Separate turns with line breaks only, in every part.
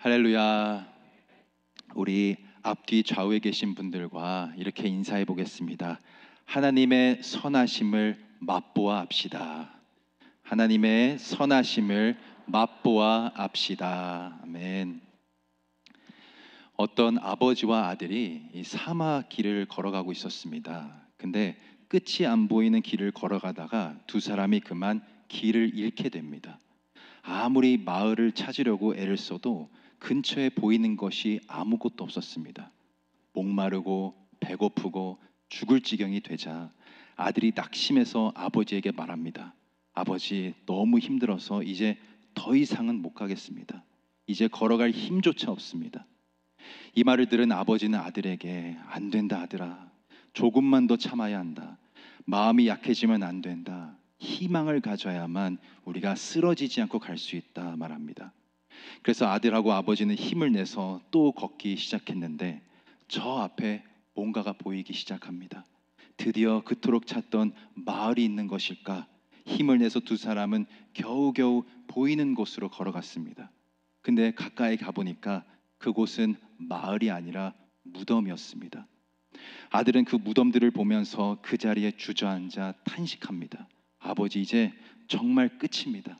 할렐루야. 우리 앞뒤 좌우에 계신 분들과 이렇게 인사해 보겠습니다. 하나님의 선하심을 맛보아 합시다. 하나님의 선하심을 맛보아 합시다. 아멘. 어떤 아버지와 아들이 이 사막 길을 걸어가고 있었습니다. 근데 끝이 안 보이는 길을 걸어가다가 두 사람이 그만 길을 잃게 됩니다. 아무리 마을을 찾으려고 애를 써도 근처에 보이는 것이 아무것도 없었습니다. 목마르고 배고프고 죽을 지경이 되자 아들이 낙심해서 아버지에게 말합니다. 아버지, 너무 힘들어서 이제 더 이상은 못 가겠습니다. 이제 걸어갈 힘조차 없습니다. 이 말을 들은 아버지는 아들에게 안 된다 아들아. 조금만 더 참아야 한다. 마음이 약해지면 안 된다. 희망을 가져야만 우리가 쓰러지지 않고 갈 수 있다 말합니다. 그래서 아들하고 아버지는 힘을 내서 또 걷기 시작했는데 저 앞에 뭔가가 보이기 시작합니다. 드디어 그토록 찾던 마을이 있는 것일까? 힘을 내서 두 사람은 겨우겨우 보이는 곳으로 걸어갔습니다. 근데 가까이 가보니까 그곳은 마을이 아니라 무덤이었습니다. 아들은 그 무덤들을 보면서 그 자리에 주저앉아 탄식합니다. 아버지, 이제 정말 끝입니다.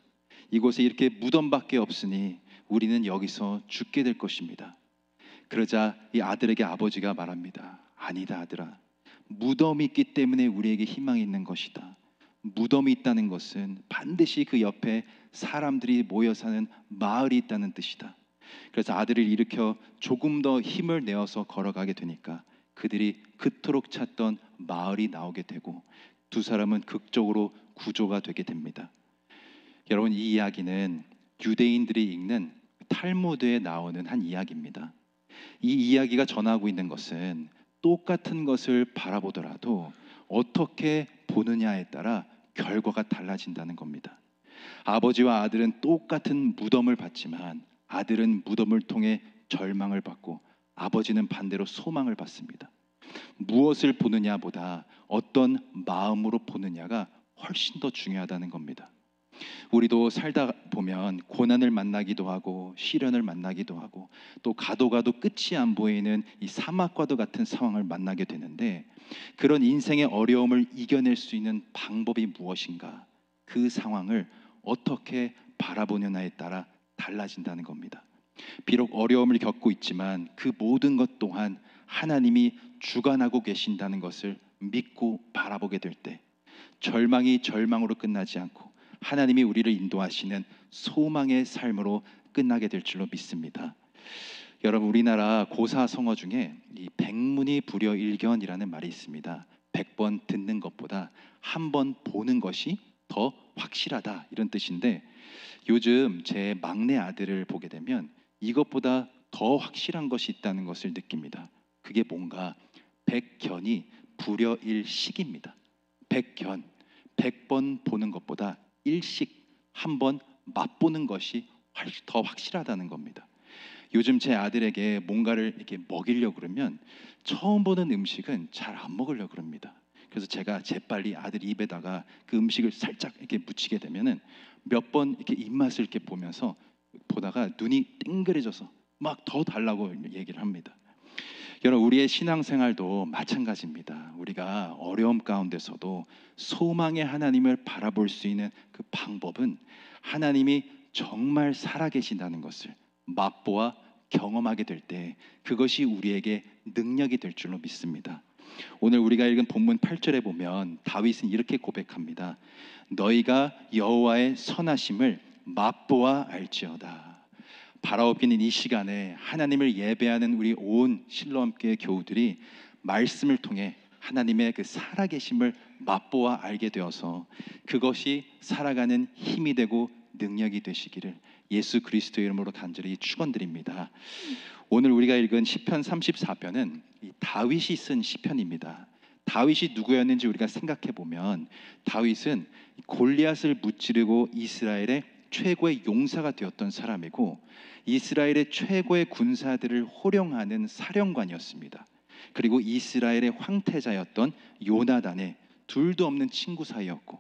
이곳에 이렇게 무덤밖에 없으니 우리는 여기서 죽게 될 것입니다. 그러자 이 아들에게 아버지가 말합니다. 아니다 아들아. 무덤이 있기 때문에 우리에게 희망이 있는 것이다. 무덤이 있다는 것은 반드시 그 옆에 사람들이 모여 사는 마을이 있다는 뜻이다. 그래서 아들을 일으켜 조금 더 힘을 내어서 걸어가게 되니까 그들이 그토록 찾던 마을이 나오게 되고 두 사람은 극적으로 구조가 되게 됩니다. 여러분, 이 이야기는 유대인들이 읽는 탈무드에 나오는 한 이야기입니다. 이 이야기가 전하고 있는 것은 똑같은 것을 바라보더라도 어떻게 보느냐에 따라 결과가 달라진다는 겁니다. 아버지와 아들은 똑같은 무덤을 봤지만 아들은 무덤을 통해 절망을 받고 아버지는 반대로 소망을 받습니다. 무엇을 보느냐보다 어떤 마음으로 보느냐가 훨씬 더 중요하다는 겁니다. 우리도 살다 보면 고난을 만나기도 하고 시련을 만나기도 하고 또 가도 끝이 안 보이는 이 사막과도 같은 상황을 만나게 되는데 그런 인생의 어려움을 이겨낼 수 있는 방법이 무엇인가? 그 상황을 어떻게 바라보느냐에 따라 달라진다는 겁니다. 비록 어려움을 겪고 있지만 그 모든 것 또한 하나님이 주관하고 계신다는 것을 믿고 바라보게 될 때 절망이 절망으로 끝나지 않고 하나님이 우리를 인도하시는 소망의 삶으로 끝나게 될 줄로 믿습니다. 여러분, 우리나라 고사성어 중에 이 백문이 불여일견이라는 말이 있습니다. 100번 듣는 것보다 한 번 보는 것이 더 확실하다, 이런 뜻인데 요즘 제 막내 아들을 보게 되면 이것보다 더 확실한 것이 있다는 것을 느낍니다. 그게 뭔가 백견이 불여일식입니다. 백견, 100번 보는 것보다 일식, 한번 맛보는 것이 더 확실하다는 겁니다. 요즘 제 아들에게 뭔가를 이렇게 먹이려고 그러면 처음 보는 음식은 잘 안 먹으려고 그럽니다. 그래서 제가 재빨리 아들 입에다가 그 음식을 살짝 이렇게 묻히게 되면은 몇 번 이렇게 입맛을 이렇게 보면서 보다가 눈이 땡그레져서 막 더 달라고 얘기를 합니다. 여러분, 우리의 신앙생활도 마찬가지입니다. 우리가 어려움 가운데서도 소망의 하나님을 바라볼 수 있는 그 방법은 하나님이 정말 살아계신다는 것을 맛보아 경험하게 될 때 그것이 우리에게 능력이 될 줄로 믿습니다. 오늘 우리가 읽은 본문 8절에 보면 다윗은 이렇게 고백합니다. 너희가 여호와의 선하심을 맛보아 알지어다. 바라옵기는 이 시간에 하나님을 예배하는 우리 온 실로암교회 교우들이 말씀을 통해 하나님의 그 살아계심을 맛보아 알게 되어서 그것이 살아가는 힘이 되고 능력이 되시기를 예수 그리스도의 이름으로 간절히 축원드립니다. 오늘 우리가 읽은 시편 34편은 다윗이 쓴 시편입니다. 다윗이 누구였는지 우리가 생각해 보면 다윗은 골리앗을 무찌르고 이스라엘의 최고의 용사가 되었던 사람이고 이스라엘의 최고의 군사들을 호령하는 사령관이었습니다. 그리고 이스라엘의 황태자였던 요나단의 둘도 없는 친구 사이였고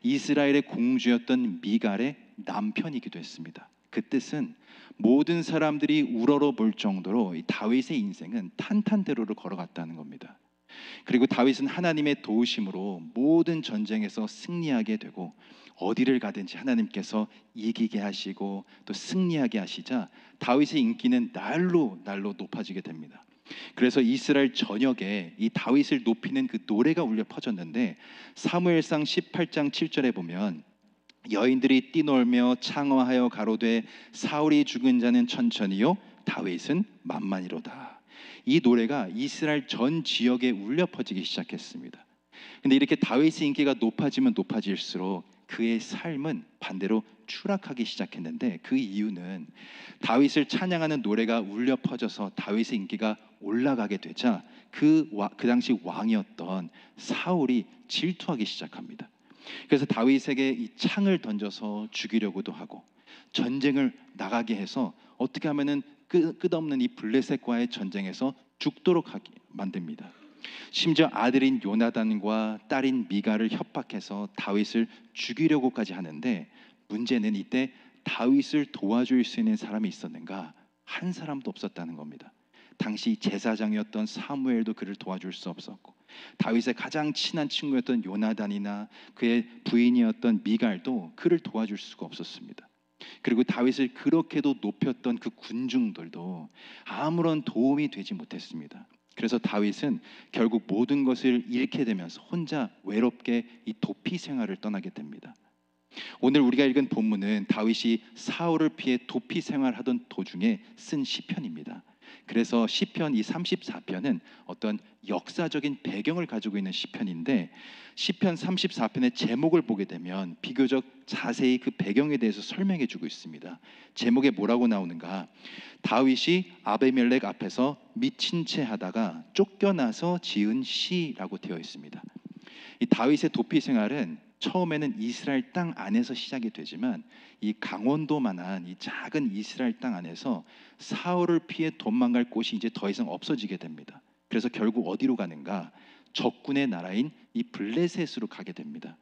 이스라엘의 공주였던 미갈의 남편이기도 했습니다. 그 뜻은 모든 사람들이 우러러 볼 정도로 이 다윗의 인생은 탄탄대로를 걸어갔다는 겁니다. 그리고 다윗은 하나님의 도우심으로 모든 전쟁에서 승리하게 되고 어디를 가든지 하나님께서 이기게 하시고 또 승리하게 하시자 다윗의 인기는 날로 날로 높아지게 됩니다. 그래서 이스라엘 전역에 이 다윗을 높이는 그 노래가 울려 퍼졌는데 사무엘상 18장 7절에 보면 여인들이 뛰놀며 창화하여 가로되 사울이 죽은 자는 천천히요 다윗은 만만이로다. 이 노래가 이스라엘 전 지역에 울려 퍼지기 시작했습니다. 근데 이렇게 다윗의 인기가 높아지면 높아질수록 그의 삶은 반대로 추락하기 시작했는데 그 이유는 다윗을 찬양하는 노래가 울려 퍼져서 다윗의 인기가 올라가게 되자 그 당시 왕이었던 사울이 질투하기 시작합니다. 그래서 다윗에게 이 창을 던져서 죽이려고도 하고 전쟁을 나가게 해서 어떻게 하면은 끝없는 이 블레셋과의 전쟁에서 죽도록 만듭니다. 심지어 아들인 요나단과 딸인 미가를 협박해서 다윗을 죽이려고까지 하는데 문제는 이때 다윗을 도와줄 수 있는 사람이 있었는가? 한 사람도 없었다는 겁니다. 당시 제사장이었던 사무엘도 그를 도와줄 수 없었고 다윗의 가장 친한 친구였던 요나단이나 그의 부인이었던 미갈도 그를 도와줄 수가 없었습니다. 그리고 다윗을 그렇게도 높였던 그 군중들도 아무런 도움이 되지 못했습니다. 그래서 다윗은 결국 모든 것을 잃게 되면서 혼자 외롭게 이 도피 생활을 떠나게 됩니다. 오늘 우리가 읽은 본문은 다윗이 사울을 피해 도피 생활하던 도중에 쓴 시편입니다. 그래서 시편 이 34편은 어떤 역사적인 배경을 가지고 있는 시편인데 시편 34편의 제목을 보게 되면 비교적 자세히 그 배경에 대해서 설명해 주고 있습니다. 제목에 뭐라고 나오는가? 다윗이 아베멜렉 앞에서 미친 채 하다가 쫓겨나서 지은 시라고 되어 있습니다. 이 다윗의 도피 생활은 처음에는 이스라엘 땅 안에서 시작이 되지만 이 강원도만한 이 작은 이스라엘 땅 안에서 사울을 피해 도망갈 곳이 이제 더 이상 없어지게 됩니다. 그래서 결국 어디로 가는가? 적군의 나라인 이 블레셋으로 가게 됩니다.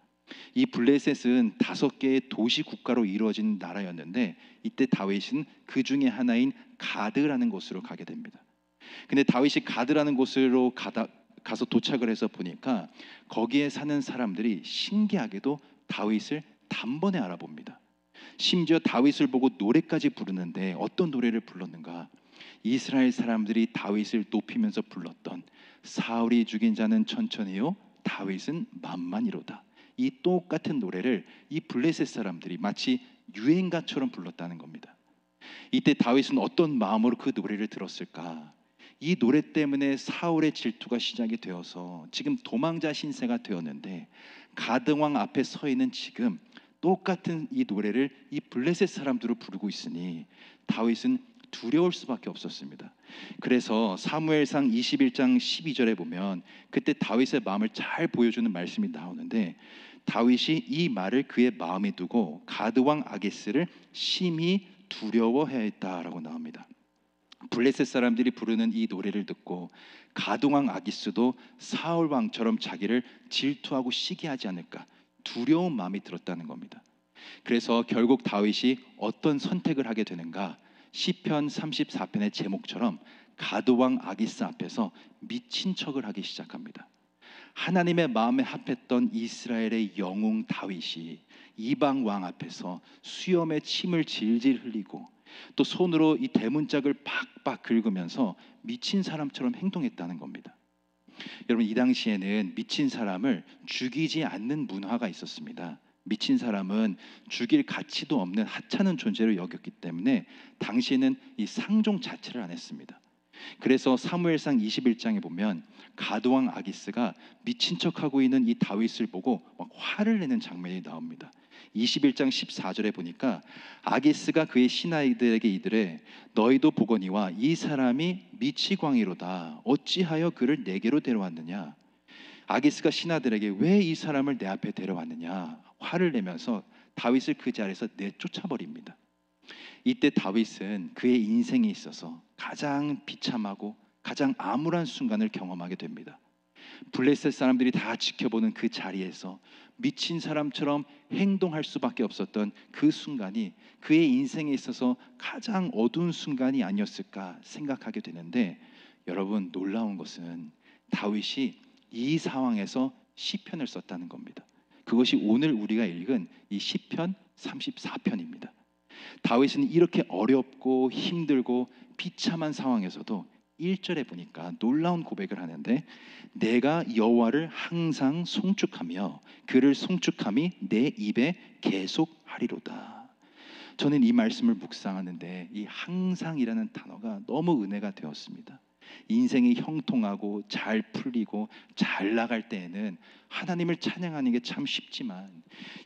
이 블레셋은 5개의 도시 국가로 이루어진 나라였는데 이때 다윗은 그 중에 하나인 가드라는 곳으로 가게 됩니다. 근데 다윗이 가드라는 곳으로 가서 도착을 해서 보니까 거기에 사는 사람들이 신기하게도 다윗을 단번에 알아봅니다. 심지어 다윗을 보고 노래까지 부르는데 어떤 노래를 불렀는가? 이스라엘 사람들이 다윗을 높이면서 불렀던 사울이 죽인 자는 천천히요 다윗은 만만이로다. 이 똑같은 노래를 이 블레셋 사람들이 마치 유행가처럼 불렀다는 겁니다. 이때 다윗은 어떤 마음으로 그 노래를 들었을까? 이 노래 때문에 사울의 질투가 시작이 되어서 지금 도망자 신세가 되었는데 가드왕 앞에 서 있는 지금 똑같은 이 노래를 이 블레셋 사람들을 부르고 있으니 다윗은 두려울 수밖에 없었습니다. 그래서 사무엘상 21장 12절에 보면 그때 다윗의 마음을 잘 보여주는 말씀이 나오는데 다윗이 이 말을 그의 마음에 두고 가드왕 아기스를 심히 두려워해했다라고 나옵니다. 블레셋 사람들이 부르는 이 노래를 듣고 가드왕 아기스도 사울 왕처럼 자기를 질투하고 시기하지 않을까 두려운 마음이 들었다는 겁니다. 그래서 결국 다윗이 어떤 선택을 하게 되는가? 시편 34편의 제목처럼 가드왕 아기스 앞에서 미친 척을 하기 시작합니다. 하나님의 마음에 합했던 이스라엘의 영웅 다윗이 이방 왕 앞에서 수염에 침을 질질 흘리고 또 손으로 이 대문짝을 팍팍 긁으면서 미친 사람처럼 행동했다는 겁니다. 여러분 이 당시에는 미친 사람을 죽이지 않는 문화가 있었습니다. 미친 사람은 죽일 가치도 없는 하찮은 존재로 여겼기 때문에 당시에는 이 상종 자체를 안 했습니다. 그래서 사무엘상 21장에 보면 가드왕 아기스가 미친 척하고 있는 이 다윗을 보고 막 화를 내는 장면이 나옵니다. 21장 14절에 보니까 아기스가 그의 신하들에게 이르되 너희도 보거니와 이 사람이 미치광이로다. 어찌하여 그를 내게로 데려왔느냐? 아기스가 신하들에게 왜 이 사람을 내 앞에 데려왔느냐? 화를 내면서 다윗을 그 자리에서 내쫓아버립니다. 이때 다윗은 그의 인생에 있어서 가장 비참하고 가장 암울한 순간을 경험하게 됩니다. 블레셋 사람들이 다 지켜보는 그 자리에서 미친 사람처럼 행동할 수밖에 없었던 그 순간이 그의 인생에 있어서 가장 어두운 순간이 아니었을까 생각하게 되는데, 여러분, 놀라운 것은 다윗이 이 상황에서 시편을 썼다는 겁니다. 그것이 오늘 우리가 읽은 이 시편 34편입니다. 다윗은 이렇게 어렵고 힘들고 비참한 상황에서도 1절에 보니까 놀라운 고백을 하는데, 내가 여호와를 항상 송축하며 그를 송축함이 내 입에 계속하리로다. 저는 이 말씀을 묵상하는데 이 항상이라는 단어가 너무 은혜가 되었습니다. 인생이 형통하고 잘 풀리고 잘 나갈 때에는 하나님을 찬양하는 게 참 쉽지만,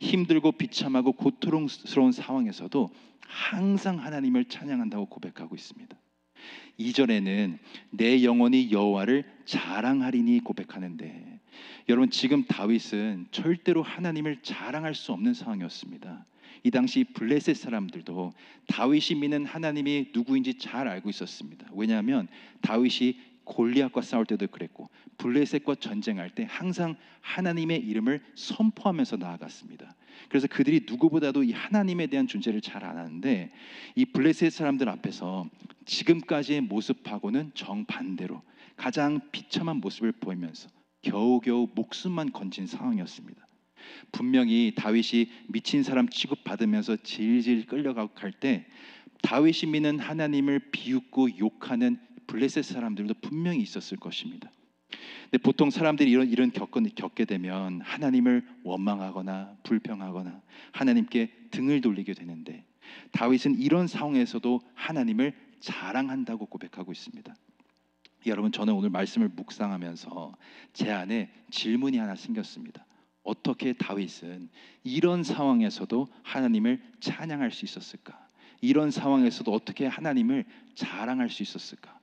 힘들고 비참하고 고통스러운 상황에서도 항상 하나님을 찬양한다고 고백하고 있습니다. 2절에는 내 영혼이 여호와를 자랑하리니 고백하는데, 여러분, 지금 다윗은 절대로 하나님을 자랑할 수 없는 상황이었습니다. 이 당시 블레셋 사람들도 다윗이 믿는 하나님이 누구인지 잘 알고 있었습니다. 왜냐하면 다윗이 골리앗과 싸울 때도 그랬고 블레셋과 전쟁할 때 항상 하나님의 이름을 선포하면서 나아갔습니다. 그래서 그들이 누구보다도 이 하나님에 대한 존재를 잘 아는데, 이 블레셋 사람들 앞에서 지금까지의 모습하고는 정반대로 가장 비참한 모습을 보이면서 겨우겨우 목숨만 건진 상황이었습니다. 분명히 다윗이 미친 사람 취급받으면서 질질 끌려갈 때 다윗이 믿는 하나님을 비웃고 욕하는 블레셋 사람들도 분명히 있었을 것입니다. 근데 보통 사람들이 이런 일을 겪게 되면 하나님을 원망하거나 불평하거나 하나님께 등을 돌리게 되는데, 다윗은 이런 상황에서도 하나님을 자랑한다고 고백하고 있습니다. 여러분, 저는 오늘 말씀을 묵상하면서 제 안에 질문이 하나 생겼습니다. 어떻게 다윗은 이런 상황에서도 하나님을 찬양할 수 있었을까? 이런 상황에서도 어떻게 하나님을 자랑할 수 있었을까?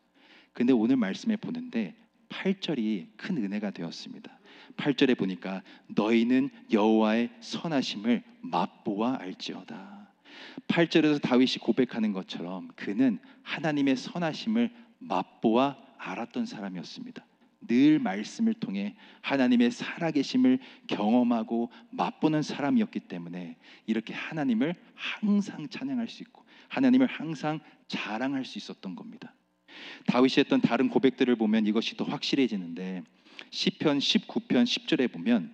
근데 오늘 말씀에 보는데 8절이 큰 은혜가 되었습니다. 8절에 보니까 너희는 여호와의 선하심을 맛보아 알지어다. 8절에서 다윗이 고백하는 것처럼 그는 하나님의 선하심을 맛보아 알았던 사람이었습니다. 늘 말씀을 통해 하나님의 살아계심을 경험하고 맛보는 사람이었기 때문에 이렇게 하나님을 항상 찬양할 수 있고 하나님을 항상 자랑할 수 있었던 겁니다. 다윗이 했던 다른 고백들을 보면 이것이 더 확실해지는데, 시편 19편 10절에 보면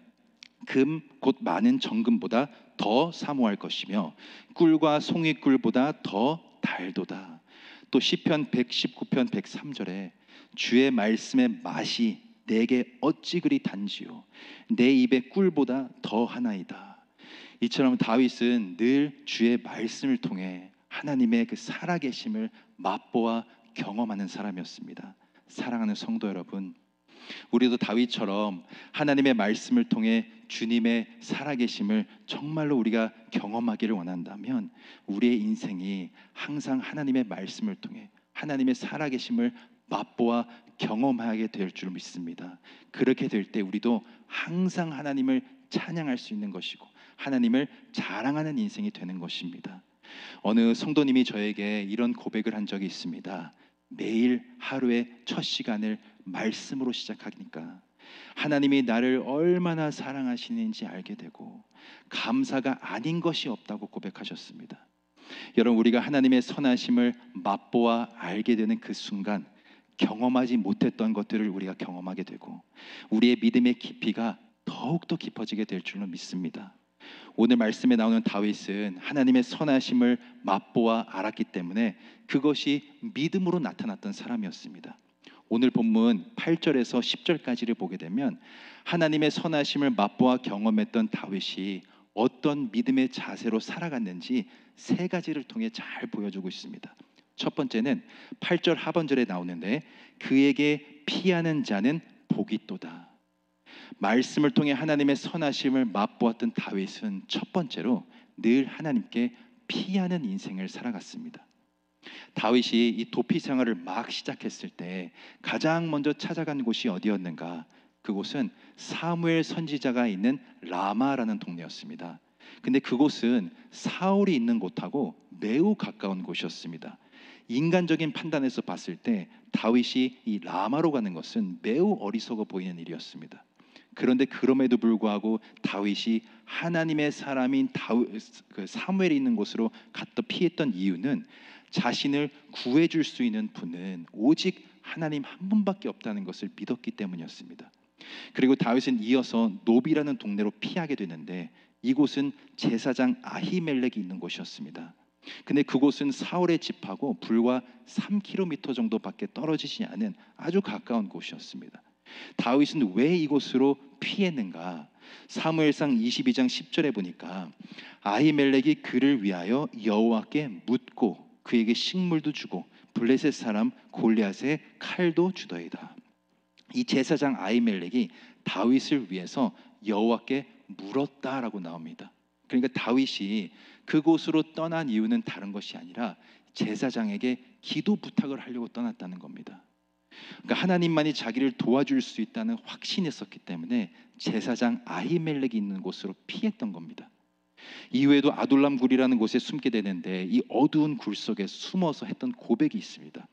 금 곧 많은 정금보다 더 사모할 것이며 꿀과 송이꿀보다 더 달도다. 또 시편 119편 103절에 주의 말씀의 맛이 내게 어찌 그리 단지요 내 입의 꿀보다 더 하나이다. 이처럼 다윗은 늘 주의 말씀을 통해 하나님의 그 살아계심을 맛보아 경험하는 사람이었습니다. 사랑하는 성도 여러분, 우리도 다윗처럼 하나님의 말씀을 통해 주님의 살아계심을 정말로 우리가 경험하기를 원한다면 우리의 인생이 항상 하나님의 말씀을 통해 하나님의 살아계심을 맛보아 경험하게 될 줄 믿습니다. 그렇게 될 때 우리도 항상 하나님을 찬양할 수 있는 것이고 하나님을 자랑하는 인생이 되는 것입니다. 어느 성도님이 저에게 이런 고백을 한 적이 있습니다. 매일 하루의 첫 시간을 말씀으로 시작하니까 하나님이 나를 얼마나 사랑하시는지 알게 되고 감사가 아닌 것이 없다고 고백하셨습니다. 여러분, 우리가 하나님의 선하심을 맛보아 알게 되는 그 순간 경험하지 못했던 것들을 우리가 경험하게 되고 우리의 믿음의 깊이가 더욱더 깊어지게 될 줄로 믿습니다. 오늘 말씀에 나오는 다윗은 하나님의 선하심을 맛보아 알았기 때문에 그것이 믿음으로 나타났던 사람이었습니다. 오늘 본문 8절에서 10절까지를 보게 되면 하나님의 선하심을 맛보아 경험했던 다윗이 어떤 믿음의 자세로 살아갔는지 세 가지를 통해 잘 보여주고 있습니다. 첫 번째는 8절 하반절에 나오는데 그에게 피하는 자는 복이 있도다. 말씀을 통해 하나님의 선하심을 맛보았던 다윗은 첫 번째로 늘 하나님께 피하는 인생을 살아갔습니다. 다윗이 이 도피 생활을 막 시작했을 때 가장 먼저 찾아간 곳이 어디였는가? 그곳은 사무엘 선지자가 있는 라마라는 동네였습니다. 근데 그곳은 사울이 있는 곳하고 매우 가까운 곳이었습니다. 인간적인 판단에서 봤을 때 다윗이 이 라마로 가는 것은 매우 어리석어 보이는 일이었습니다. 그런데 그럼에도 불구하고 다윗이 하나님의 사람인 사무엘이 있는 곳으로 갔다 피했던 이유는 자신을 구해줄 수 있는 분은 오직 하나님 한 분밖에 없다는 것을 믿었기 때문이었습니다. 그리고 다윗은 이어서 노비라는 동네로 피하게 되는데 이곳은 제사장 아히멜렉이 있는 곳이었습니다. 근데 그곳은 사울의 집하고 불과 3km 정도밖에 떨어지지 않은 아주 가까운 곳이었습니다. 다윗은 왜 이곳으로 피했는가? 사무엘상 22장 10절에 보니까 아히멜렉이 그를 위하여 여호와께 묻고 그에게 식물도 주고 블레셋 사람 골리앗의 칼도 주더이다. 이 제사장 아히멜렉이 다윗을 위해서 여호와께 물었다라고 나옵니다. 그러니까 다윗이 그곳으로 떠난 이유는 다른 것이 아니라 제사장에게 기도 부탁을 하려고 떠났다는 겁니다. 그러니까 하나님만이 자기를 도와줄 수 있다는 확신이 있었기 때문에 제사장 아히멜렉이 있는 곳으로 피했던 겁니다. 이후에도 아둘람 굴이라는 곳에 숨게 되는데 이 어두운 굴 속에 숨어서 했던 고백이 있습니다.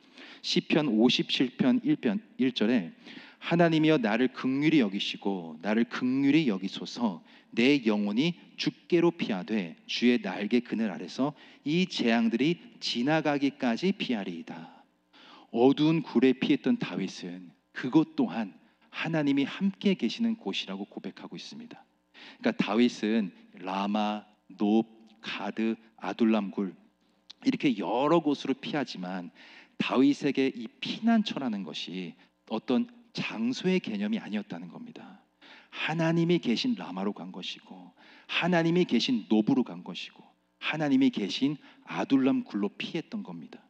시편 57편 1절에 하나님이여 나를 긍휼히 여기시고 나를 긍휼히 여기소서. 내 영혼이 주께로 피하되 주의 날개 그늘 아래서 이 재앙들이 지나가기까지 피하리이다. 어두운 굴에 피했던 다윗은 그곳 또한 하나님이 함께 계시는 곳이라고 고백하고 있습니다. 그러니까 다윗은 라마, 높, 가드, 아둘람 굴 이렇게 여러 곳으로 피하지만 다윗에게 이 피난처라는 것이 어떤 장소의 개념이 아니었다는 겁니다. 하나님이 계신 라마로 간 것이고 하나님이 계신 노브로 간 것이고 하나님이 계신 아둘람 굴로 피했던 겁니다.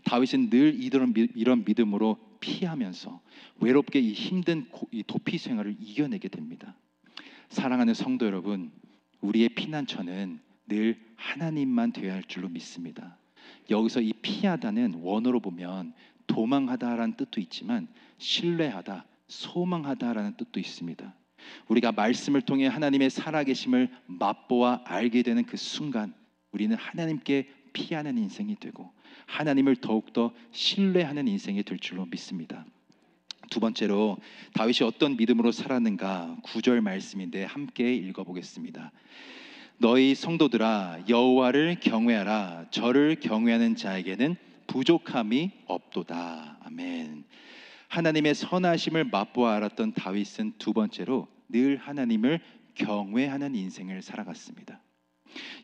다윗은 늘 이런 믿음으로 피하면서 외롭게 이 힘든 이 도피 생활을 이겨내게 됩니다. 사랑하는 성도 여러분, 우리의 피난처는 늘 하나님만 되어야 할 줄로 믿습니다. 여기서 이 피하다는 원어로 보면 도망하다라는 뜻도 있지만 신뢰하다, 소망하다라는 뜻도 있습니다. 우리가 말씀을 통해 하나님의 살아계심을 맛보아 알게 되는 그 순간 우리는 하나님께 피하는 인생이 되고 하나님을 더욱더 신뢰하는 인생이 될 줄로 믿습니다. 두 번째로 다윗이 어떤 믿음으로 살았는가 9절 말씀인데 함께 읽어보겠습니다. 너희 성도들아 여호와를 경외하라. 저를 경외하는 자에게는 부족함이 없도다. 아멘. 하나님의 선하심을 맛보아 알았던 다윗은 두 번째로 늘 하나님을 경외하는 인생을 살아갔습니다.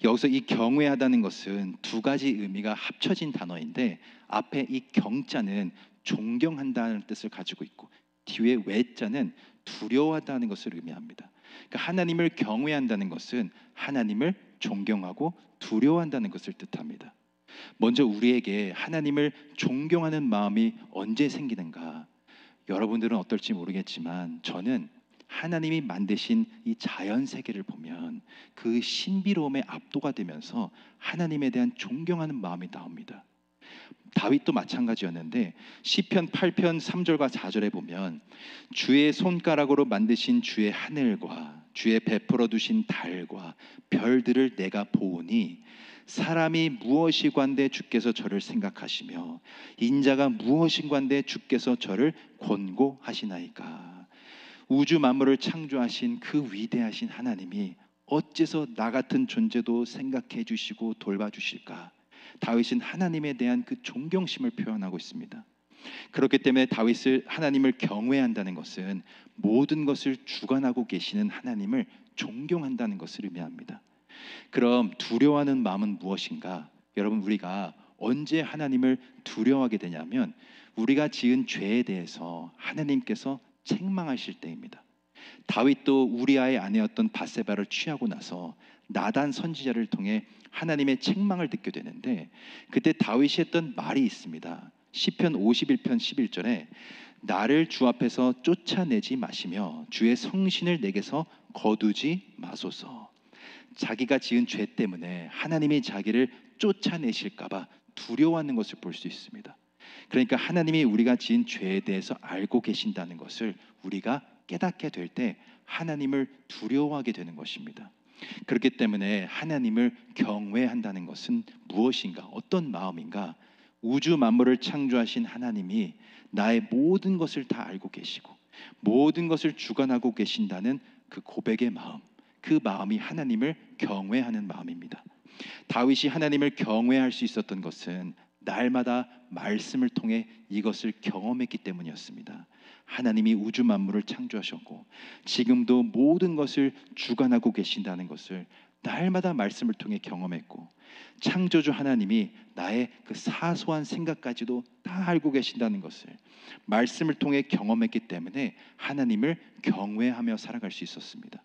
여기서 이 경외하다는 것은 두 가지 의미가 합쳐진 단어인데 앞에 이 경자는 존경한다는 뜻을 가지고 있고 뒤에 외자는 두려워하다는 것을 의미합니다. 그러니까 하나님을 경외한다는 것은 하나님을 존경하고 두려워한다는 것을 뜻합니다. 먼저 우리에게 하나님을 존경하는 마음이 언제 생기는가? 여러분들은 어떨지 모르겠지만 저는 하나님이 만드신 이 자연 세계를 보면 그 신비로움에 압도가 되면서 하나님에 대한 존경하는 마음이 나옵니다. 다윗도 마찬가지였는데 시편 8편 3절과 4절에 보면 주의 손가락으로 만드신 주의 하늘과 주의 베풀어 두신 달과 별들을 내가 보오니 사람이 무엇이 관대 주께서 저를 생각하시며 인자가 무엇이 관대 주께서 저를 권고하시나이까. 우주 만물을 창조하신 그 위대하신 하나님이 어째서 나 같은 존재도 생각해 주시고 돌봐주실까? 다윗은 하나님에 대한 그 존경심을 표현하고 있습니다. 그렇기 때문에 다윗을 하나님을 경외한다는 것은 모든 것을 주관하고 계시는 하나님을 존경한다는 것을 의미합니다. 그럼 두려워하는 마음은 무엇인가? 여러분 우리가 언제 하나님을 두려워하게 되냐면 우리가 지은 죄에 대해서 하나님께서 책망하실 때입니다. 다윗도 우리아의 아내였던 바세바를 취하고 나서 나단 선지자를 통해 하나님의 책망을 듣게 되는데 그때 다윗이 했던 말이 있습니다. 시편 51편 11절에 나를 주 앞에서 쫓아내지 마시며 주의 성신을 내게서 거두지 마소서. 자기가 지은 죄 때문에 하나님이 자기를 쫓아내실까 봐 두려워하는 것을 볼 수 있습니다. 그러니까 하나님이 우리가 지은 죄에 대해서 알고 계신다는 것을 우리가 깨닫게 될 때 하나님을 두려워하게 되는 것입니다. 그렇기 때문에 하나님을 경외한다는 것은 무엇인가? 어떤 마음인가? 우주 만물을 창조하신 하나님이 나의 모든 것을 다 알고 계시고 모든 것을 주관하고 계신다는 그 고백의 마음, 그 마음이 하나님을 경외하는 마음입니다. 다윗이 하나님을 경외할 수 있었던 것은 날마다 말씀을 통해 이것을 경험했기 때문이었습니다. 하나님이 우주 만물을 창조하셨고 지금도 모든 것을 주관하고 계신다는 것을 날마다 말씀을 통해 경험했고, 창조주 하나님이 나의 그 사소한 생각까지도 다 알고 계신다는 것을 말씀을 통해 경험했기 때문에 하나님을 경외하며 살아갈 수 있었습니다.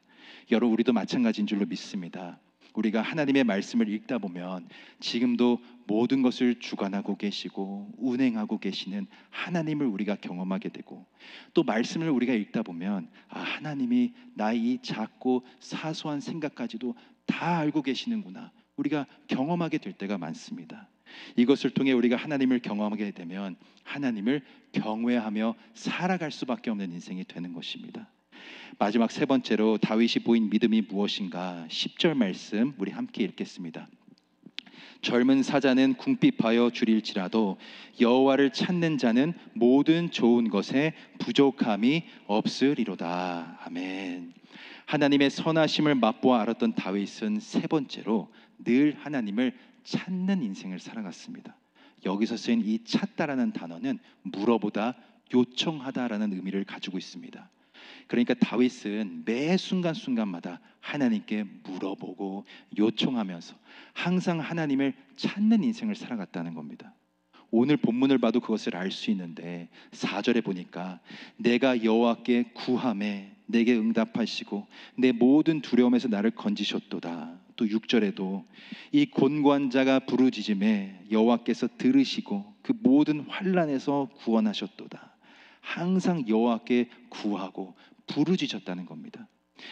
여러분, 우리도 마찬가지인 줄로 믿습니다. 우리가 하나님의 말씀을 읽다 보면 지금도 모든 것을 주관하고 계시고 운행하고 계시는 하나님을 우리가 경험하게 되고, 또 말씀을 우리가 읽다 보면 하나님이 나의 이 작고 사소한 생각까지도 다 알고 계시는구나, 우리가 경험하게 될 때가 많습니다. 이것을 통해 우리가 하나님을 경험하게 되면 하나님을 경외하며 살아갈 수밖에 없는 인생이 되는 것입니다. 마지막 세 번째로 다윗이 보인 믿음이 무엇인가? 10절 말씀 우리 함께 읽겠습니다. 젊은 사자는 궁핍하여 줄일지라도 여호와를 찾는 자는 모든 좋은 것에 부족함이 없으리로다. 아멘. 하나님의 선하심을 맛보아 알았던 다윗은 세 번째로 늘 하나님을 찾는 인생을 살아갔습니다. 여기서 쓰인 이 찾다라는 단어는 물어보다, 요청하다라는 의미를 가지고 있습니다. 그러니까 다윗은 매 순간순간마다 하나님께 물어보고 요청하면서 항상 하나님을 찾는 인생을 살아갔다는 겁니다. 오늘 본문을 봐도 그것을 알 수 있는데 4절에 보니까 내가 여호와께 구하매 내게 응답하시고 내 모든 두려움에서 나를 건지셨도다. 또 6절에도 이 곤고한 자가 부르짖음에 여호와께서 들으시고 그 모든 환난에서 구원하셨도다. 항상 여호와께 구하고 부르짖었다는 겁니다.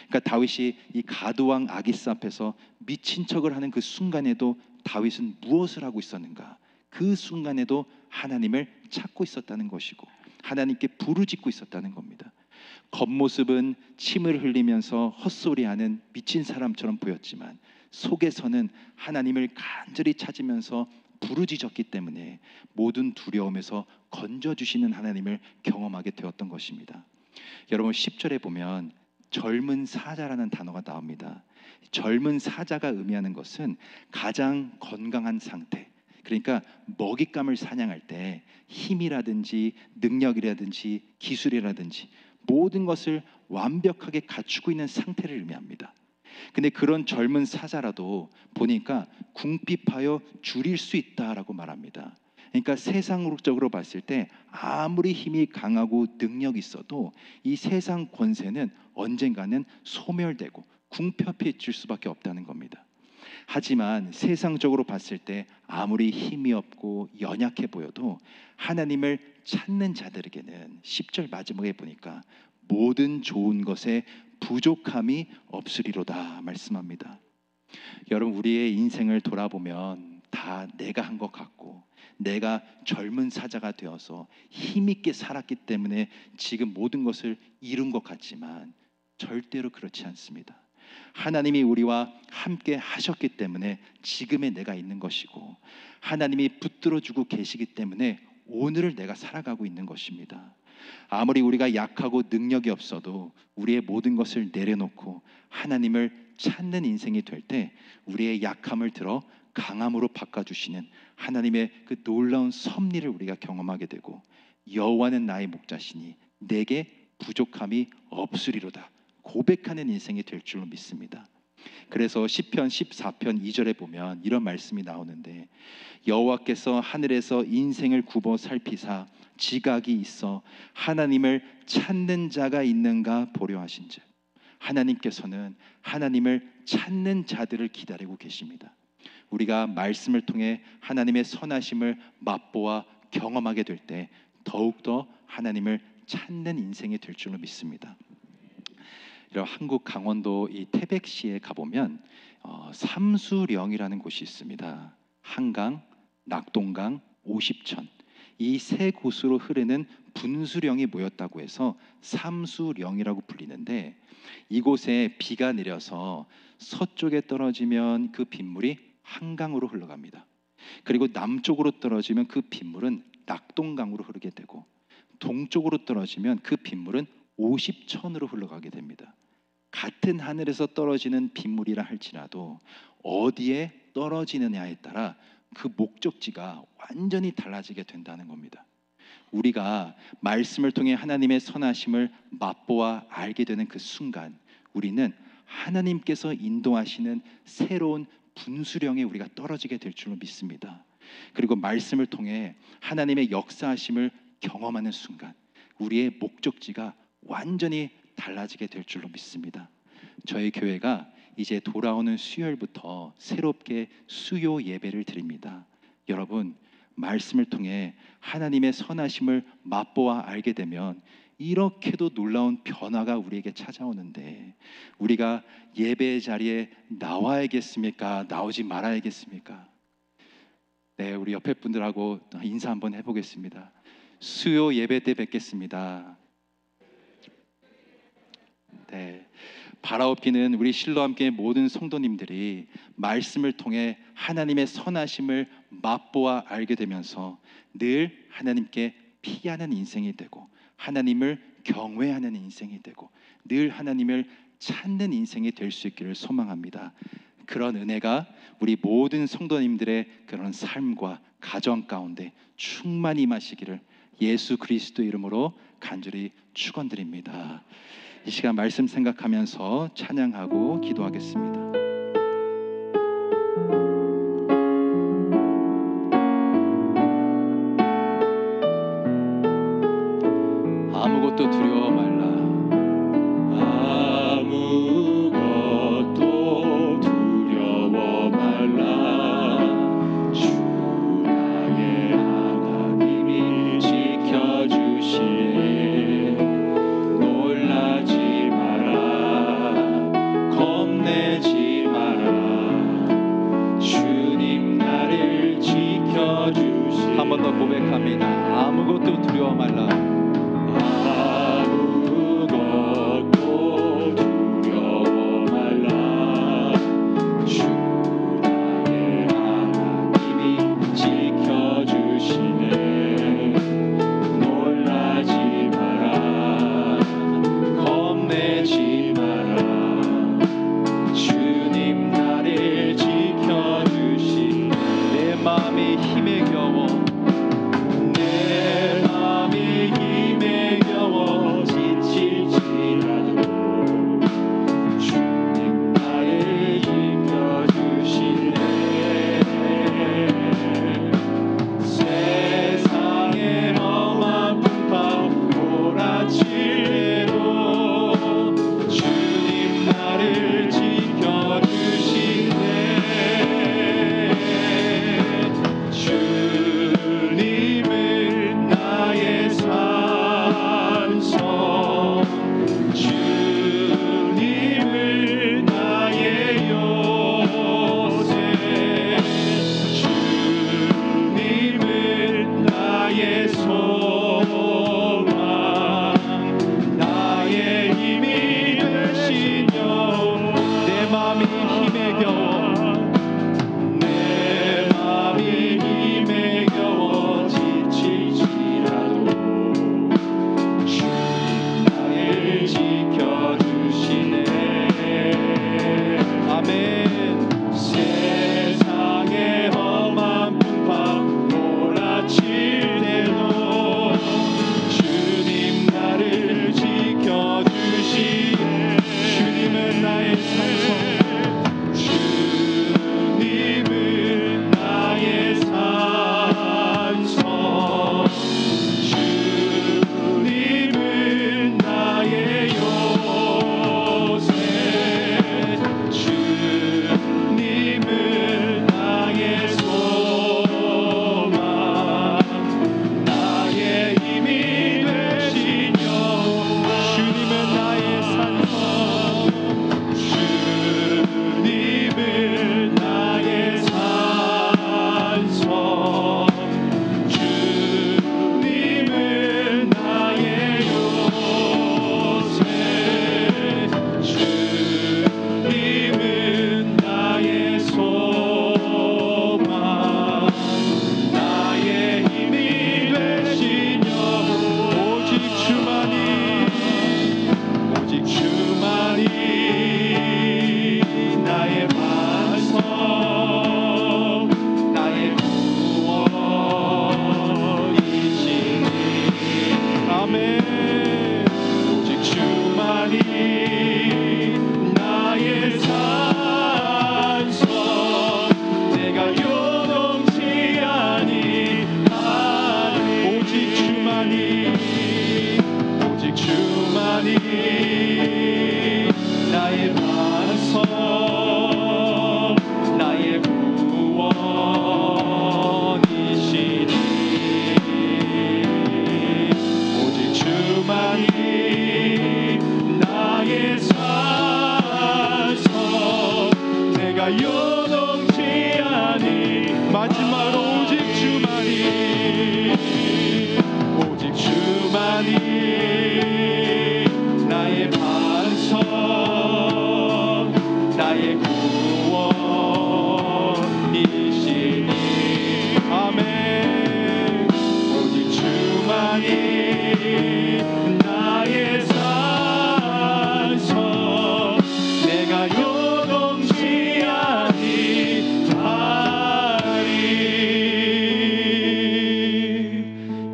그러니까 다윗이 이 가드왕 아기스 앞에서 미친 척을 하는 그 순간에도 다윗은 무엇을 하고 있었는가? 그 순간에도 하나님을 찾고 있었다는 것이고 하나님께 부르짖고 있었다는 겁니다. 겉모습은 침을 흘리면서 헛소리하는 미친 사람처럼 보였지만 속에서는 하나님을 간절히 찾으면서 부르짖었기 때문에 모든 두려움에서 건져주시는 하나님을 경험하게 되었던 것입니다. 여러분, 10절에 보면 젊은 사자라는 단어가 나옵니다. 젊은 사자가 의미하는 것은 가장 건강한 상태, 그러니까 먹잇감을 사냥할 때 힘이라든지 능력이라든지 기술이라든지 모든 것을 완벽하게 갖추고 있는 상태를 의미합니다. 근데 그런 젊은 사자라도 보니까 궁핍하여 줄일 수 있다라고 말합니다. 그러니까 세상적으로 봤을 때 아무리 힘이 강하고 능력이 있어도 이 세상 권세는 언젠가는 소멸되고 궁핍해질 수밖에 없다는 겁니다. 하지만 세상적으로 봤을 때 아무리 힘이 없고 연약해 보여도 하나님을 찾는 자들에게는 10절 마지막에 보니까 모든 좋은 것에 부족함이 없으리로다 말씀합니다. 여러분, 우리의 인생을 돌아보면 다 내가 한 것 같고 내가 젊은 사자가 되어서 힘있게 살았기 때문에 지금 모든 것을 이룬 것 같지만 절대로 그렇지 않습니다. 하나님이 우리와 함께 하셨기 때문에 지금의 내가 있는 것이고 하나님이 붙들어주고 계시기 때문에 오늘을 내가 살아가고 있는 것입니다. 아무리 우리가 약하고 능력이 없어도 우리의 모든 것을 내려놓고 하나님을 찾는 인생이 될 때 우리의 약함을 들어 강함으로 바꿔주시는 하나님의 그 놀라운 섭리를 우리가 경험하게 되고 여호와는 나의 목자시니 내게 부족함이 없으리로다 고백하는 인생이 될 줄로 믿습니다. 그래서 시편 14편 2절에 보면 이런 말씀이 나오는데 여호와께서 하늘에서 인생을 굽어 살피사 지각이 있어 하나님을 찾는 자가 있는가 보려 하신즉 하나님께서는 하나님을 찾는 자들을 기다리고 계십니다. 우리가 말씀을 통해 하나님의 선하심을 맛보아 경험하게 될 때 더욱더 하나님을 찾는 인생이 될 줄로 믿습니다. 한국 강원도 이 태백시에 가보면 삼수령이라는 곳이 있습니다. 한강, 낙동강, 오십천 이 세 곳으로 흐르는 분수령이 모였다고 해서 삼수령이라고 불리는데 이곳에 비가 내려서 서쪽에 떨어지면 그 빗물이 한강으로 흘러갑니다. 그리고 남쪽으로 떨어지면 그 빗물은 낙동강으로 흐르게 되고, 동쪽으로 떨어지면 그 빗물은 50천으로 흘러가게 됩니다. 같은 하늘에서 떨어지는 빗물이라 할지라도 어디에 떨어지느냐에 따라 그 목적지가 완전히 달라지게 된다는 겁니다. 우리가 말씀을 통해 하나님의 선하심을 맛보아 알게 되는 그 순간, 우리는 하나님께서 인도하시는 새로운 분수령에 우리가 떨어지게 될 줄로 믿습니다. 그리고 말씀을 통해 하나님의 역사하심을 경험하는 순간, 우리의 목적지가 완전히 달라지게 될 줄로 믿습니다. 저희 교회가 이제 돌아오는 수요일부터 새롭게 수요 예배를 드립니다. 여러분, 말씀을 통해 하나님의 선하심을 맛보아 알게 되면 이렇게도 놀라운 변화가 우리에게 찾아오는데, 우리가 예배의 자리에 나와야겠습니까? 나오지 말아야겠습니까? 네, 우리 옆에 분들하고 인사 한번 해보겠습니다. 수요 예배 때 뵙겠습니다. 네, 바라옵기는 우리 실로함교회 모든 성도님들이 말씀을 통해 하나님의 선하심을 맛보아 알게 되면서 늘 하나님께 피하는 인생이 되고, 하나님을 경외하는 인생이 되고, 늘 하나님을 찾는 인생이 될 수 있기를 소망합니다. 그런 은혜가 우리 모든 성도님들의 그런 삶과 가정 가운데 충만히 임하시기를 예수 그리스도 이름으로 간절히 축원드립니다. 이 시간 말씀 생각하면서 찬양하고 기도하겠습니다. 아무것도 두려워 말라.
아무것도 두려워 말라. 주 나의 하나님이 지켜주시네. 놀라지 마라. 겁내지 마라. 주님 나를 지켜주시네.
한 번 더 고백합니다. 아무것도 두려워 말라.
아무것도 두려워 말라. 주 나의 하나님이 지켜주시네. 놀라지 마라. 겁내지 마라. 주님 나를 지켜주시네.
내 마음이 힘에 겨워.
내 마음이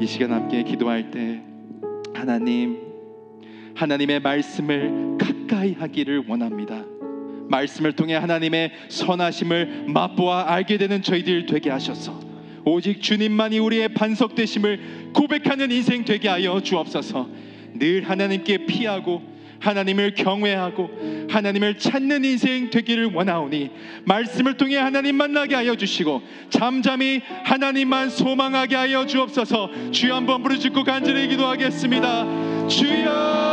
이 시간 함께 기도할 때 하나님의 말씀을 가까이 하기를 원합니다. 말씀을 통해 하나님의 선하심을 맛보아 알게 되는 저희들 되게 하셔서 오직 주님만이 우리의 반석 되심을 고백하는 인생 되게 하여 주옵소서. 늘 하나님께 피하고 하나님을 경외하고 하나님을 찾는 인생 되기를 원하오니 말씀을 통해 하나님 만나게 하여 주시고 잠잠히 하나님만 소망하게 하여 주옵소서. 주여 한번 부르짖고 간절히 기도하겠습니다. 주여